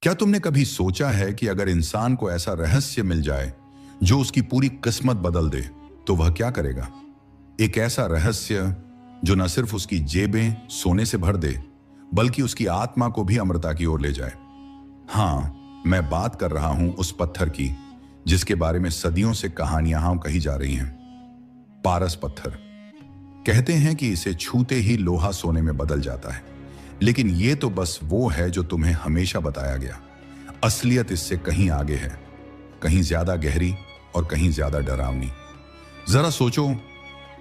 क्या तुमने कभी सोचा है कि अगर इंसान को ऐसा रहस्य मिल जाए जो उसकी पूरी किस्मत बदल दे, तो वह क्या करेगा? एक ऐसा रहस्य जो न सिर्फ उसकी जेबें सोने से भर दे, बल्कि उसकी आत्मा को भी अमरता की ओर ले जाए। हाँ, मैं बात कर रहा हूं उस पत्थर की जिसके बारे में सदियों से कहानियां कही जा रही हैं। पारस पत्थर। कहते हैं कि इसे छूते ही लोहा सोने में बदल जाता है, लेकिन यह तो बस वो है जो तुम्हें हमेशा बताया गया। असलियत इससे कहीं आगे है, कहीं ज्यादा गहरी और कहीं ज्यादा डरावनी। जरा सोचो,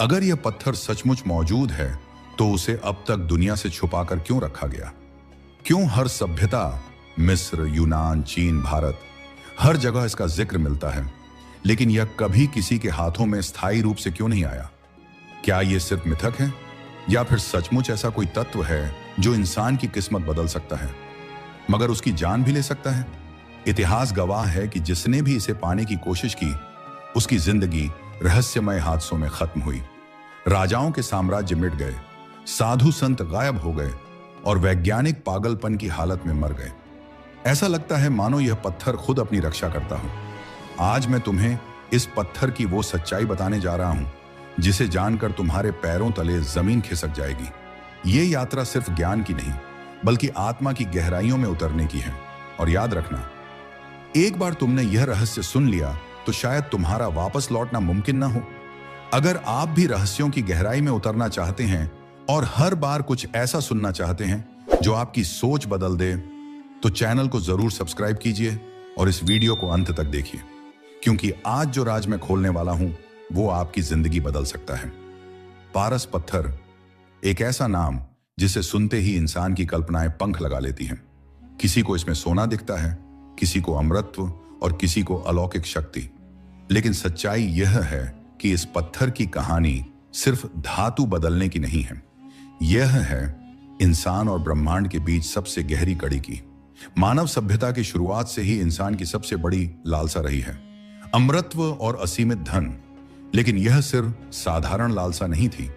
अगर यह पत्थर सचमुच मौजूद है तो उसे अब तक दुनिया से छुपाकर क्यों रखा गया? क्यों हर सभ्यता, मिस्र, यूनान, चीन, भारत, हर जगह इसका जिक्र मिलता है, लेकिन यह कभी किसी के हाथों में स्थायी रूप से क्यों नहीं आया? क्या यह सिर्फ मिथक है, या फिर सचमुच ऐसा कोई तत्व है जो इंसान की किस्मत बदल सकता है, मगर उसकी जान भी ले सकता है? इतिहास गवाह है कि जिसने भी इसे पाने की कोशिश की, उसकी जिंदगी रहस्यमय हादसों में खत्म हुई। राजाओं के साम्राज्य मिट गए, साधु संत गायब हो गए और वैज्ञानिक पागलपन की हालत में मर गए। ऐसा लगता है मानो यह पत्थर खुद अपनी रक्षा करता हो। आज मैं तुम्हें इस पत्थर की वो सच्चाई बताने जा रहा हूं जिसे जानकर तुम्हारे पैरों तले जमीन खिसक जाएगी। ये यात्रा सिर्फ ज्ञान की नहीं, बल्कि आत्मा की गहराइयों में उतरने की है। और याद रखना, एक बार तुमने यह रहस्य सुन लिया तो शायद तुम्हारा वापस लौटना मुमकिन ना हो। अगर आप भी रहस्यों की गहराई में उतरना चाहते हैं और हर बार कुछ ऐसा सुनना चाहते हैं जो आपकी सोच बदल दे, तो चैनल को जरूर सब्सक्राइब कीजिए और इस वीडियो को अंत तक देखिए, क्योंकि आज जो राज मैं खोलने वाला हूं वो आपकी जिंदगी बदल सकता है। पारस पत्थर, एक ऐसा नाम जिसे सुनते ही इंसान की कल्पनाएं पंख लगा लेती हैं। किसी को इसमें सोना दिखता है, किसी को अमरत्व और किसी को अलौकिक शक्ति। लेकिन सच्चाई यह है कि इस पत्थर की कहानी सिर्फ धातु बदलने की नहीं है, यह है इंसान और ब्रह्मांड के बीच सबसे गहरी कड़ी की। मानव सभ्यता की शुरुआत से ही इंसान की सबसे बड़ी लालसा रही है अमरत्व और असीमित धन। लेकिन यह सिर्फ साधारण लालसा नहीं थी।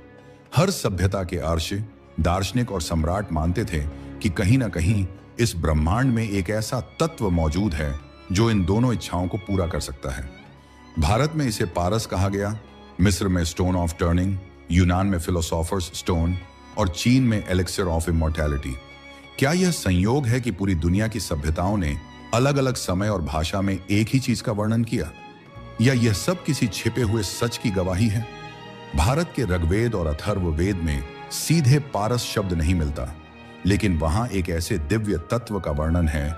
हर सभ्यता के अर्षि, दार्शनिक और सम्राट मानते थे कि कहीं ना कहीं इस ब्रह्मांड में एक ऐसा तत्व मौजूद है जो इन दोनों इच्छाओं को पूरा कर सकता है। भारत में इसे पारस कहा गया, मिस्र में स्टोन ऑफ टर्निंग, यूनान में फिलोसोफर्स स्टोन और चीन में एलिक्सिर ऑफ इमॉर्टैलिटी। क्या यह संयोग है कि पूरी दुनिया की सभ्यताओं ने अलग अलग समय और भाषा में एक ही चीज का वर्णन किया, या यह सब किसी छिपे हुए सच की गवाही है? भारत के ऋग्वेद और अथर्ववेद में सीधे पारस शब्द नहीं मिलता, लेकिन वहां एक ऐसे दिव्य तत्व का वर्णन है